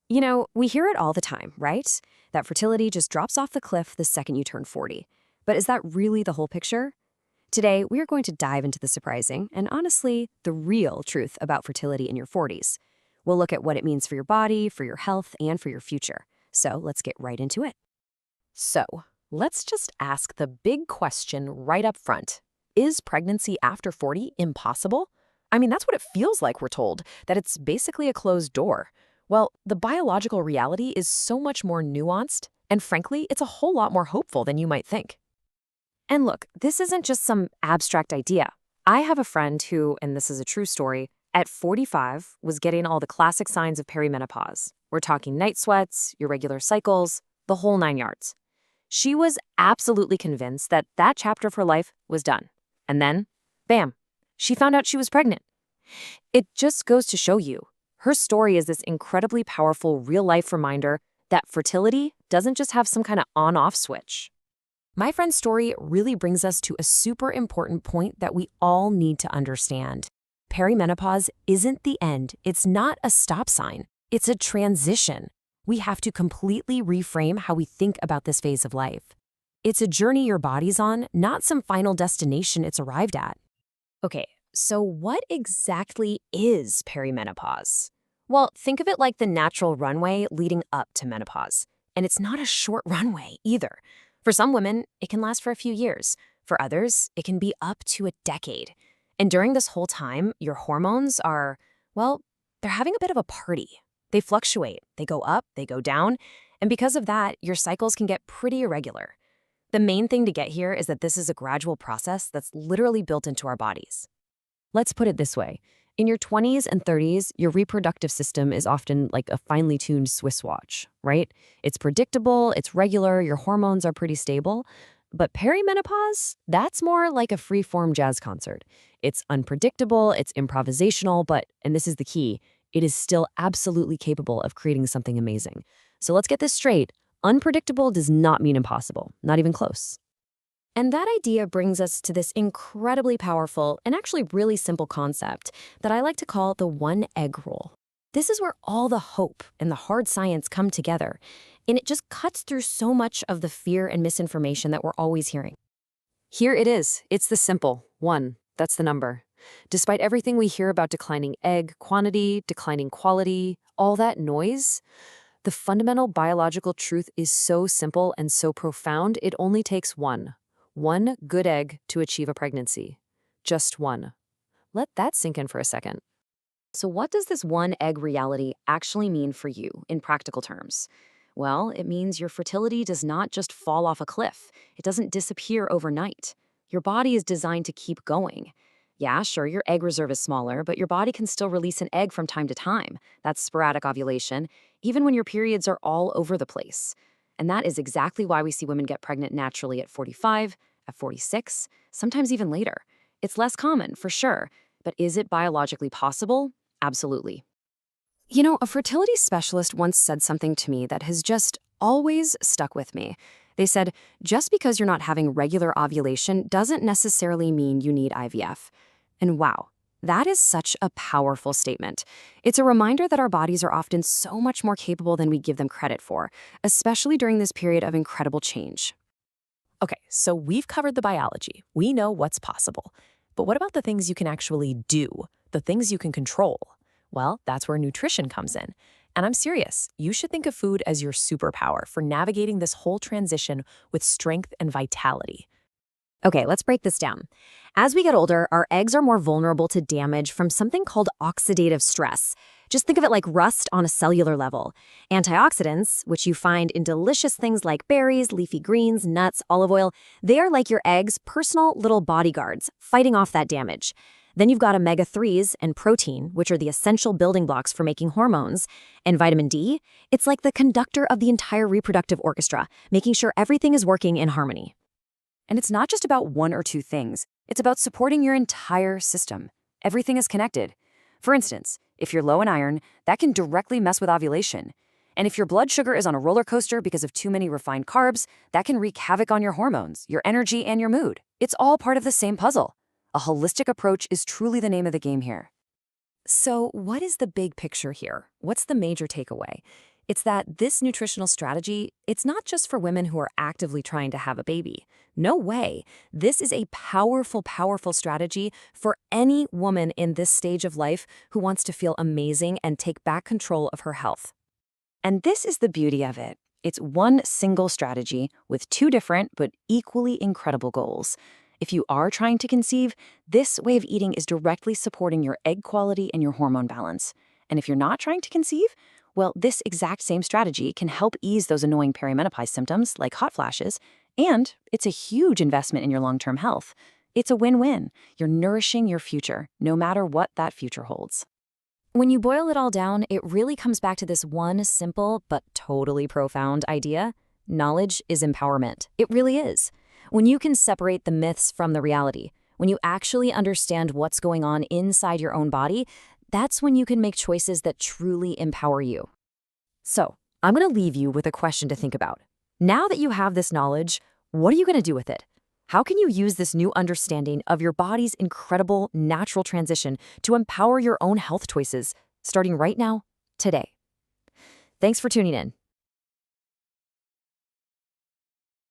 We hear it all the time, right? That fertility just drops off the cliff the second you turn 40. But is that really the whole picture? Today, we are going to dive into the surprising and honestly, the real truth about fertility in your 40s. We'll look at what it means for your body, for your health, and for your future. So let's get right into it. So, let's just ask the big question right up front. Is pregnancy after 40 impossible? I mean, that's what it feels like, we're told, that it's basically a closed door. Well, the biological reality is so much more nuanced, and frankly, it's a whole lot more hopeful than you might think. And look, this isn't just some abstract idea. I have a friend who, and this is a true story, at 45 was getting all the classic signs of perimenopause. We're talking night sweats, irregular cycles, the whole 9 yards. She was absolutely convinced that that chapter of her life was done. And then, bam, she found out she was pregnant. It just goes to show you, her story is this incredibly powerful real-life reminder that fertility doesn't just have some kind of on-off switch. My friend's story really brings us to a super important point that we all need to understand. Perimenopause isn't the end. It's not a stop sign. It's a transition. We have to completely reframe how we think about this phase of life. It's a journey your body's on, not some final destination it's arrived at. Okay, so what exactly is perimenopause? Well, think of it like the natural runway leading up to menopause. And it's not a short runway either. For some women, it can last for a few years. For others, it can be up to a decade. And during this whole time, your hormones are, well, they're having a bit of a party. They fluctuate, they go up, they go down, and because of that, your cycles can get pretty irregular. The main thing to get here is that this is a gradual process that's literally built into our bodies. Let's put it this way. In your 20s and 30s, your reproductive system is often like a finely tuned Swiss watch, right? It's predictable, it's regular, your hormones are pretty stable. But perimenopause, that's more like a free-form jazz concert. It's unpredictable, it's improvisational, but, and this is the key, it is still absolutely capable of creating something amazing. So let's get this straight. Unpredictable does not mean impossible, not even close. And that idea brings us to this incredibly powerful and actually really simple concept that I like to call the one egg rule. This is where all the hope and the hard science come together, and it just cuts through so much of the fear and misinformation that we're always hearing. Here it is. It's the simple one. That's the number. Despite everything we hear about declining egg quantity, declining quality, all that noise, the fundamental biological truth is so simple and so profound, it only takes one good egg to achieve a pregnancy. Just one. Let that sink in for a second. So what does this one egg reality actually mean for you in practical terms? Well, it means your fertility does not just fall off a cliff. It doesn't disappear overnight. Your body is designed to keep going. Yeah, sure, your egg reserve is smaller, but your body can still release an egg from time to time. That's sporadic ovulation, even when your periods are all over the place. And that is exactly why we see women get pregnant naturally at 45, at 46, sometimes even later. It's less common, for sure, but is it biologically possible? Absolutely. A fertility specialist once said something to me that has just always stuck with me. They said, just because you're not having regular ovulation doesn't necessarily mean you need IVF. And wow, that is such a powerful statement. It's a reminder that our bodies are often so much more capable than we give them credit for, especially during this period of incredible change. Okay, so we've covered the biology. We know what's possible. But what about the things you can actually do? The things you can control? Well, that's where nutrition comes in. And I'm serious, you should think of food as your superpower for navigating this whole transition with strength and vitality. Okay, let's break this down. As we get older, our eggs are more vulnerable to damage from something called oxidative stress. Just think of it like rust on a cellular level. Antioxidants, which you find in delicious things like berries, leafy greens, nuts, olive oil, they are like your eggs' personal little bodyguards, fighting off that damage. Then you've got omega-3s and protein, which are the essential building blocks for making hormones. And vitamin D, it's like the conductor of the entire reproductive orchestra, making sure everything is working in harmony. And it's not just about one or two things. It's about supporting your entire system. Everything is connected. For instance, if you're low in iron, that can directly mess with ovulation. And if your blood sugar is on a roller coaster because of too many refined carbs, that can wreak havoc on your hormones, your energy, and your mood. It's all part of the same puzzle. A holistic approach is truly the name of the game here. So what is the big picture here? What's the major takeaway? It's that this nutritional strategy, it's not just for women who are actively trying to have a baby. No way. This is a powerful, powerful strategy for any woman in this stage of life who wants to feel amazing and take back control of her health. And this is the beauty of it. It's one single strategy with two different but equally incredible goals. If you are trying to conceive, this way of eating is directly supporting your egg quality and your hormone balance. And if you're not trying to conceive, well, this exact same strategy can help ease those annoying perimenopause symptoms like hot flashes, and it's a huge investment in your long-term health. It's a win-win. You're nourishing your future, no matter what that future holds. When you boil it all down, it really comes back to this one simple but totally profound idea. Knowledge is empowerment. It really is. When you can separate the myths from the reality, when you actually understand what's going on inside your own body, that's when you can make choices that truly empower you. So, I'm going to leave you with a question to think about. Now that you have this knowledge, what are you going to do with it? How can you use this new understanding of your body's incredible natural transition to empower your own health choices, starting right now, today? Thanks for tuning in.